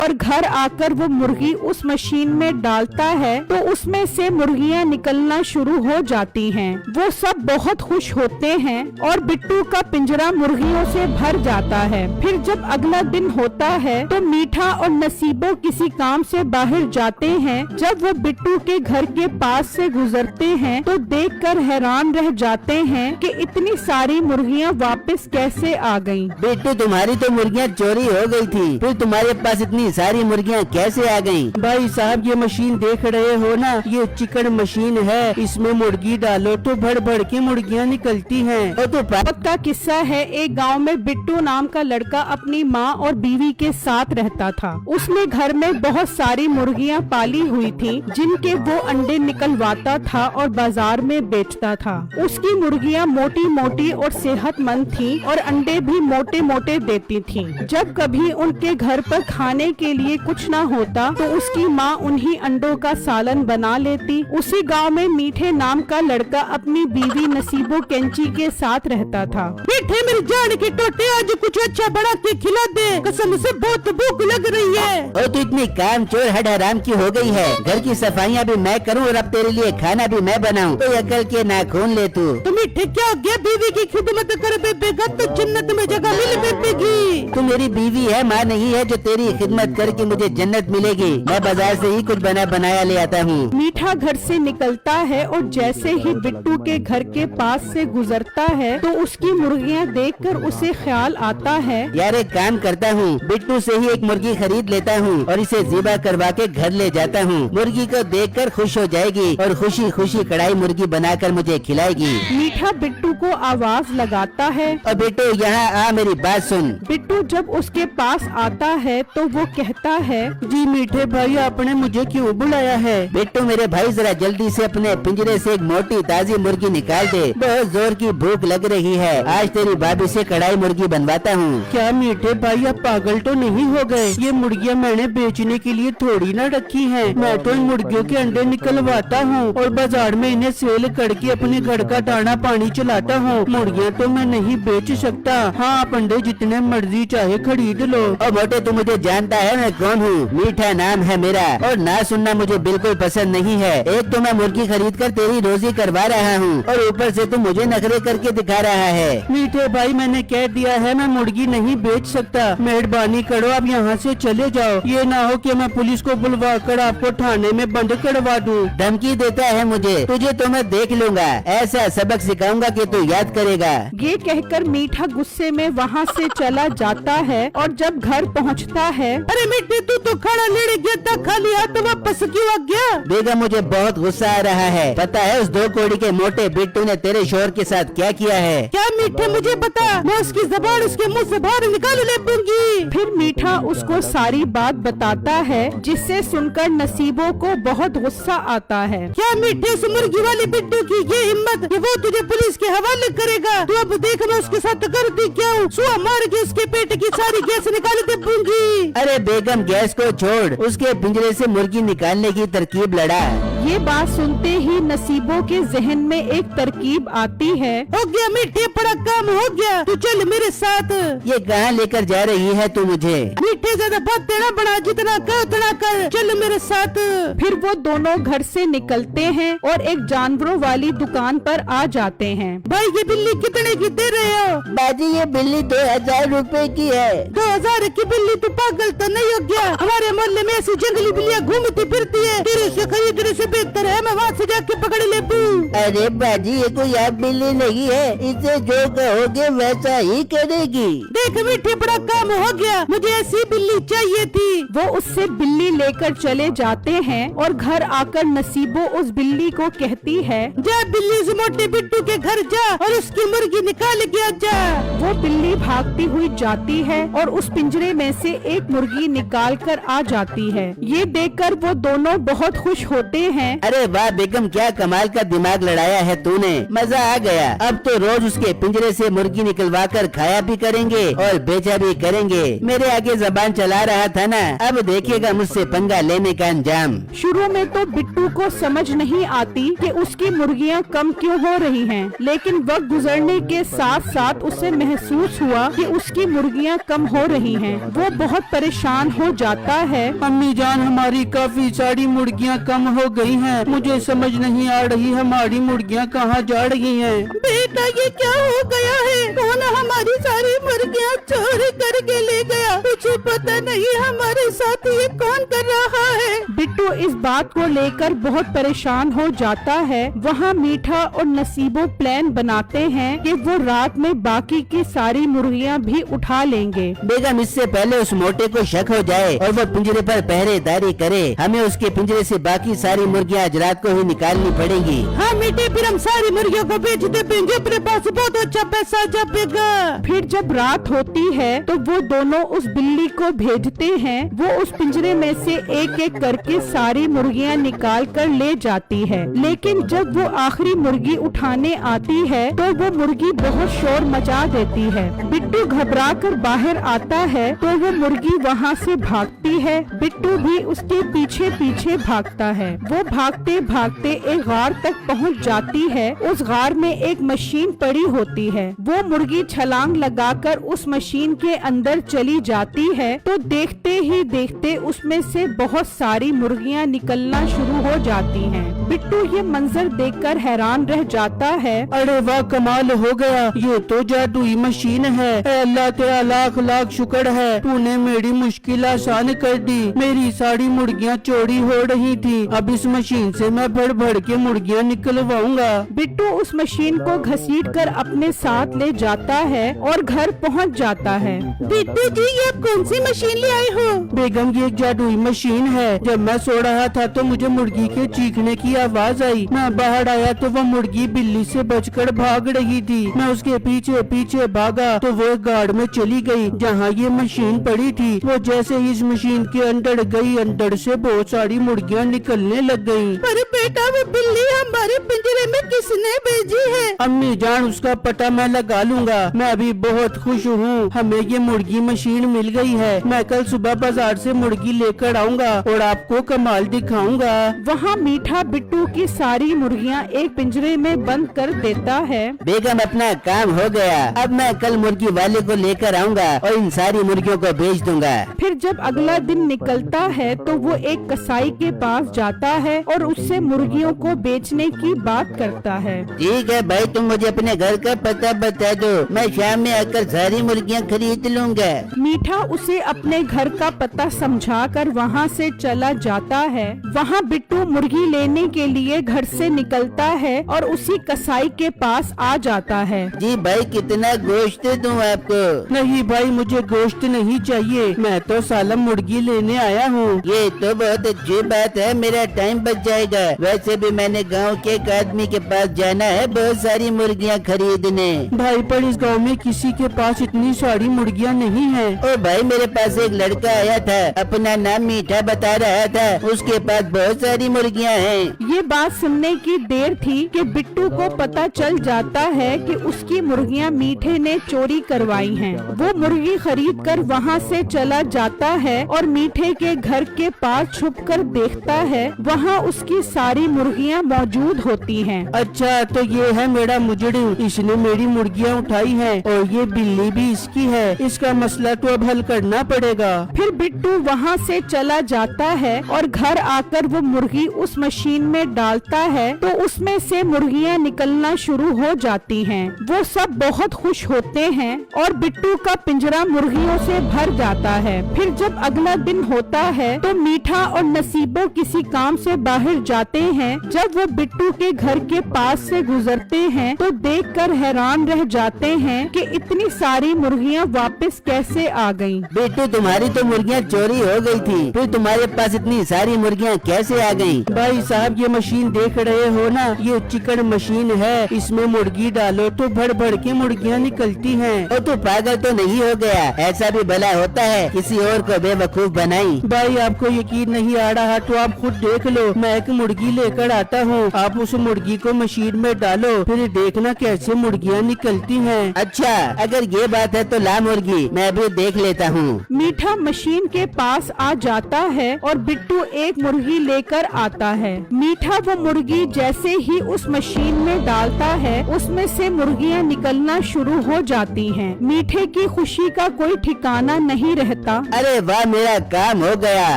और घर आकर वो मुर्गी उस मशीन में डालता है तो उसमें से मुर्गियां निकलना शुरू हो जाती हैं। वो सब बहुत खुश होते हैं और बिट्टू का पिंजरा मुर्गियों से भर जाता है। फिर जब अगला दिन होता है तो मीठा और नसीबो किसी काम से बाहर जाते हैं। जब वो बिट्टू के घर के पास से गुजरते हैं तो देखकर हैरान रह जाते हैं कि इतनी सारी मुर्गियां वापस कैसे आ गईं। बिट्टू, तुम्हारी तो मुर्गियाँ चोरी हो गई थी, फिर तुम्हारे पास इतनी सारी मुर्गियाँ कैसे आ गईं? भाई साहब, ये मशीन देख रहे हो ना, ये चिकन मशीन है। इसमें मुर्गी डालो तो भर भर के मुर्गियाँ निकलती हैं। और तो वक्त का किस्सा है। एक गांव में बिट्टू नाम का लड़का अपनी माँ और बीवी के साथ रहता था। उसने घर में बहुत सारी मुर्गियाँ पाली हुई थी जिनके वो अंडे निकलवाता था और बाजार में बेचता था। उसकी मुर्गियाँ मोटी मोटी और सेहतमंद थीं और अंडे भी मोटे मोटे देती थीं। जब कभी उनके घर पर खाने के लिए कुछ न होता तो उसकी माँ उन्हीं अंडों का सालन बना लेती। उसी गांव में मीठे नाम का लड़का अपनी बीवी नसीबो कैंची के साथ रहता था। मीठे, मेरी जान के टोटे, आज कुछ अच्छा बना के खिला दे, कसम से बहुत भूख लग रही है। और तू इतनी काम चोर हड हराम की हो गई है। घर की सफाइयाँ भी मैं करूँ और अब तेरे लिए खाना भी मैं बनाऊँ, तो अकल के नाखून ले तू। तो मीठे, क्या हो गया? बीवी की खिदमत कर बेबेगा तो जन्नत में जगह मिल बेबेगी। तू मेरी बीवी है, माँ नहीं है जो तेरी खिदमत करके मुझे जन्नत मिलेगी। मैं बाजार से ही कुछ बना बनाया ले आता हूँ। मीठा घर से निकलता है और जैसे ही बिट्टू के घर के पास से गुजरता है तो उसकी मुर्गियाँ देखकर उसे ख्याल आता है, यार एक काम करता हूँ, बिट्टू से ही एक मुर्गी खरीद लेता हूँ और इसे ज़िबा करवा के घर ले जाता हूँ। मुर्गी को देखकर खुश हो जाएगी और खुशी खुशी कढ़ाई मुर्गी बनाकर मुझे खिलाएगी। मीठा बिट्टू को आवाज लगाता है। और बेटो यहाँ आ, मेरी बात सुन। बिट्टू जब उसके पास आता है तो वो कहता है, जी मीठे भाई, आपने मुझे क्यों बुलाया है? बिट्टू मेरे भाई, जरा जल्दी से अपने पिंजरे से एक मोटी ताजी मुर्गी निकाल दे। बहुत जोर की भूख लग रही है। आज तेरी भाभी से कढ़ाई मुर्गी बनवाता हूँ। क्या मीठे भाई, आप पागल तो नहीं हो गए? ये मुर्गियाँ मैंने बेचने के लिए थोड़ी ना रखी हैं। मैं तो इन मुर्गियों के अंडे निकलवाता हूँ और बाजार में इन्हें सेल करके अपने घर का दाना पानी चलाता हूँ। मुर्गियाँ तो मैं नहीं बेच सकता। हाँ, आप अंडे जितने मर्जी चाहे खरीद लो। और मोटे, तू मुझे जानता है मैं कौन हूँ? मीठा नाम है मेरा और ना सुनना मुझे बिल्कुल पसंद नहीं है। एक तो मैं मुर्गी खरीद कर तेरी रोजी करवा रहा हूँ और ऊपर से तू मुझे नखरे करके दिखा रहा है। मीठे भाई, मैंने कह दिया है मैं मुर्गी नहीं बेच सकता। मेहरबानी करो, आप यहाँ से चले जाओ। ये ना हो कि मैं पुलिस को बुलवा कर आपको थाने में बंद करवा दूँ। धमकी देता है मुझे? तुझे तो मैं देख लूंगा, ऐसा सबक सिखाऊंगा कि तू याद करेगा। ये कहकर मीठा गुस्से में वहाँ से चला जाता है और जब घर पहुँचता है, अरे मीठे, तू तो खड़ा लेने गया था, खाली हाथ वापस क्यों आ गया? बेगम, मुझे बहुत गुस्सा आ रहा है। पता है उस 2 कौड़ी के मोटे बिट्टू ने तेरे शोहर के साथ क्या किया है? क्या मीठे, मुझे बता, मैं उसकी ज़बान उसके मुंह से बाहर निकाल ले दूंगी। फिर मीठा उसको सारी बात बताता है जिससे सुनकर नसीबों को बहुत गुस्सा आता है। क्या मीठे, उस मुर्गी वाले बिट्टू की ये हिम्मत कि वो तुझे पुलिस के हवाले करेगा? तू अब देख मैं उसके साथ करती क्या हूँ। सुआ मार के उसके पेट की सारी गैस निकाल दे दूंगी। अरे बेगम, गैस को छोड़, उसके पिंजरे से मुर्गी निकालने की तरकीब लड़ा। ये बात सुनते ही नसीबों के जहन में एक तरकीब आती है। हो गया मीठे, बड़ा काम हो गया, तू चल मेरे साथ। ये कहाँ लेकर जा रही है तू मुझे? मीठे, ज्यादा बात देना बड़ा, जितना कर उतना कर, चल मेरे साथ। फिर वो दोनों घर से निकलते हैं और एक जानवरों वाली दुकान पर आ जाते हैं। भाई, ये बिल्ली कितने की दे रहे हो? बाजी, ये बिल्ली 2000 रुपए की है। 2000 की बिल्ली? तू पागल तो नहीं हो गया? हमारे मोहल्ले में ऐसी जंगली बिल्लियाँ घूमती फिरती है, तेरे से खरीदने से बेहतर है मैं वहाँ से जाके पकड़ ले दूँ। अरे बाजी, ये कोई आप बिल्ली नहीं है, इसे जो कहोगे वैसा ही करेगी। देख मीठे, बड़ा काम हो गया, मुझे ऐसी बिल्ली चाहिए थी। वो उससे बिल्ली लेकर चले जाते हैं और घर आकर नसीबो उस बिल्ली को कहती है, जा बिल्ली, उस मोटे बिट्टू के घर जा और उसकी मुर्गी निकाल के जा। वो बिल्ली भागती हुई जाती है और उस पिंजरे में से एक मुर्गी निकाल कर आ जाती है। ये देखकर वो दोनों बहुत खुश होते हैं। अरे वाह बेगम, क्या कमाल का दिमाग लड़ाया है तूने, मजा आ गया। अब तो रोज उसके पिंजरे से मुर्गी निकलवा कर खाया भी करेंगे और बेचा भी करेंगे। मेरे आगे जबान चला रहा था ना, अब देखेगा मुझसे पंगा लेने का अंजाम। शुरू में तो बिट्टू को समझ नहीं आती कि उसकी मुर्गियां कम क्यों हो रही हैं, लेकिन वक्त गुजरने के साथ साथ उसे महसूस हुआ कि उसकी मुर्गियां कम हो रही हैं। वो बहुत परेशान हो जाता है। अम्मी जान, हमारी काफी सारी मुर्गियाँ कम हो गई हैं। मुझे समझ नहीं आ रही हमारी मुर्गियाँ कहाँ जा रही हैं। बेटा, ये क्या हो गया है? कौन हमारी सारी मुर्गियां चोरी करके ले गया? मुझे पता नहीं हमारे साथ ये कौन कर रहा है। बिट्टू इस बात को लेकर बहुत परेशान हो जाता है। वहाँ मीठा और नसीबो प्लान बनाते हैं कि वो रात में बाकी की सारी मुर्गियां भी उठा लेंगे। बेगम, इससे पहले उस मोटे को शक हो जाए और वो पिंजरे पर पहरेदारी करे, हमें उसके पिंजरे से बाकी सारी मुर्गियां आज रात को ही निकालनी पड़ेगी। हाँ मीठे, फिर हम सारी मुर्गियों को बेच देंगे, अपने पास बहुत अच्छा पैसा जमेगा। फिर जब रात होती है तो वो दोनों उस बिल्ली को भेजते हैं। वो उस पिंजरे में से एक एक करके सारी मुर्गियां निकाल कर ले जाती है, लेकिन जब वो आखिरी मुर्गी उठाने आती है तो वो मुर्गी बहुत शोर मचा देती है। बिट्टू घबरा कर बाहर आता है तो वो मुर्गी वहाँ से भागती है। बिट्टू भी उसके पीछे पीछे भागता है। वो भागते भागते एक गार तक पहुँच जाती है। उस गार में एक मशीन पड़ी होती है। वो मुर्गी छलांग लगाकर उस मशीन के अंदर चली जाती है तो देखते ही देखते उसमें से बहुत सारी मुर्गियां निकलना शुरू हो जाती हैं। बिट्टू ये मंजर देखकर हैरान रह जाता है। अरे वाह, कमाल हो गया, ये तो जादुई मशीन है। ऐ अल्लाह तेरा लाख लाख शुक्र है, तूने मेरी मुश्किल आसान कर दी। मेरी सारी मुर्गियाँ चोरी हो रही थी, अब इस मशीन से मैं भर भर के मुर्गियाँ निकलवाऊंगा। बिट्टू उस मशीन को घसीट कर अपने साथ ले जाता है और घर पहुंच जाता है। बिट्टू जी, ये कौन सी मशीन ले आए हो? बेगम, ये एक जादुई मशीन है। जब मैं सो रहा था तो मुझे मुर्गी के चीखने की आवाज आई। मैं बाहर आया तो वो मुर्गी बिल्ली से बचकर भाग रही थी। मैं उसके पीछे पीछे भागा तो वो एक गार्ड में चली गई जहाँ ये मशीन पड़ी थी। वो जैसे ही इस मशीन के अंदर गई, अंदर से बहुत सारी मुर्गियाँ निकलने लग गयी। अरे बेटा, वो बिल्ली हमारे पिंजरे में किसने भेजी है? अम्मी जान, उसका पता मैं लगा लूंगा। मैं अभी बहुत खुश हूँ, हमें ये मुर्गी मशीन मिल गई है। मैं कल सुबह बाजार से मुर्गी लेकर आऊंगा और आपको कमाल दिखाऊंगा। वहाँ मीठा बिट्टू की सारी मुर्गियाँ एक पिंजरे में बंद कर देता है। बेगम, अपना काम हो गया। अब मैं कल मुर्गी वाले को लेकर आऊंगा और इन सारी मुर्गियों को बेच दूंगा। फिर जब अगला दिन निकलता है तो वो एक कसाई के पास जाता है और उससे मुर्गियों को बेचने की बात करता है। ठीक है भाई, तुम मुझे अपने घर का पता बता दो, मैं शाम में आकर सारी मुर्गियाँ खरीद लूंगा। मीठा उसे अपने घर का पता समझाकर वहाँ से चला जाता है। वहाँ बिट्टू मुर्गी लेने के लिए घर से निकलता है और उसी कसाई के पास आ जाता है। जी भाई, कितना गोश्त दूं आपको? नहीं भाई, मुझे गोश्त नहीं चाहिए, मैं तो सालम मुर्गी लेने आया हूँ। ये तो बहुत अच्छी बात है, मेरा टाइम बच जाएगा। वैसे भी मैंने गांव के एक आदमी के पास जाना है बहुत सारी मुर्गियाँ खरीदने। भाई, पर इस गांव में किसी के पास इतनी सारी मुर्गियाँ नहीं हैं। ओ भाई, मेरे पास एक लड़का आया था, अपना नाम मीठा बता रहा था, उसके पास बहुत सारी मुर्गियाँ हैं। ये बात सुनने की देर थी कि बिट्टू को पता चल जाता है कि उसकी मुर्गियाँ मीठे ने चोरी करवाई हैं। वो मुर्गी खरीद कर वहाँ से चला जाता है और मीठे के घर के पास छुपकर देखता है, वहाँ उसकी सारी मुर्गियाँ मौजूद होती हैं। अच्छा, तो ये है मेरा मुजरिम, इसने मेरी मुर्गियाँ उठाई हैं और ये बिल्ली भी इसकी है। इसका मसला तो अब हल करना पड़ेगा। फिर बिट्टू वहाँ से चला जाता है और घर आकर वो मुर्गी उस मशीन में डालता है तो उसमें से मुर्गियाँ निकलना शुरू हो जाती हैं। वो सब बहुत खुश होते हैं और बिट्टू का पिंजरा मुर्गियों से भर जाता है। फिर जब अगला दिन होता है तो मीठा और नसीबो किसी काम से बाहर जाते हैं। जब वो बिट्टू के घर के पास से गुजरते हैं तो देखकर हैरान रह जाते हैं कि इतनी सारी मुर्गियाँ वापस कैसे आ गईं। बेटू, तुम्हारी तो मुर्गियाँ चोरी हो गई थी, फिर तुम्हारे पास इतनी सारी मुर्गियाँ कैसे आ गईं? भाई साहब, ये मशीन देख रहे हो ना, ये चिकन मशीन है। इसमें मुर्गी डालो तो भर भर के मुर्गियाँ निकलती हैं। और तू पागल तो नहीं हो गया? ऐसा भी भला होता है, किसी और को बेवकूफ बनाई। भाई, आपको यकीन नहीं आ रहा तो आप खुद देख लो। मैं एक मुर्गी मुर्गी लेकर आता हूँ। आप उस मुर्गी को मशीन में डालो, फिर देखना कैसे मुर्गियाँ निकलती हैं। अच्छा, अगर ये बात है तो ला मुर्गी, मैं भी देख लेता हूँ। मीठा मशीन के पास आ जाता है और बिट्टू एक मुर्गी लेकर आता है। मीठा वो मुर्गी जैसे ही उस मशीन में डालता है, उसमें से मुर्गियाँ निकलना शुरू हो जाती हैं। मीठे की खुशी का कोई ठिकाना नहीं रहता। अरे वाह, मेरा काम हो गया।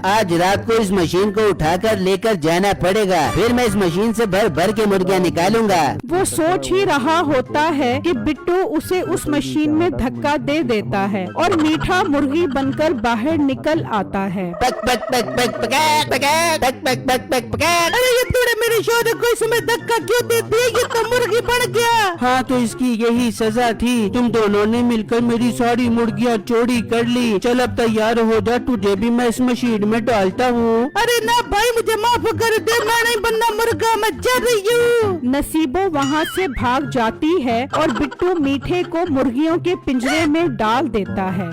आज रात को इस मशीन को उठाकर लेकर जाना पड़ेगा, फिर मैं इस मशीन से भर भर के मुर्गियाँ निकालूंगा। वो सोच ही रहा होता है कि बिट्टू उसे उस मशीन में धक्का दे देता है और मीठा मुर्गी बनकर बाहर निकल आता है। पक पक पक पक पक पक पक पक पक पक पक। अरे ये तूने मेरे शोर को इसमें धक्का क्यों दे दिया? ये तो मुर्गी बन गया। हाँ, तो इसकी यही सजा थी। तुम दोनों ने मिलकर मेरी सारी मुर्गियाँ चोरी कर ली। चल अब तैयार हो जा, तुझे भी मैं इस मशीन में डालता हूँ। अरे ना भाई, मुझे माफ कर दे, मैं नहीं बनना मुर्गा, मैं जा रही हूँ। नसीबो वहाँ से भाग जाती है और बिट्टू मीठे को मुर्गियों के पिंजरे में डाल देता है।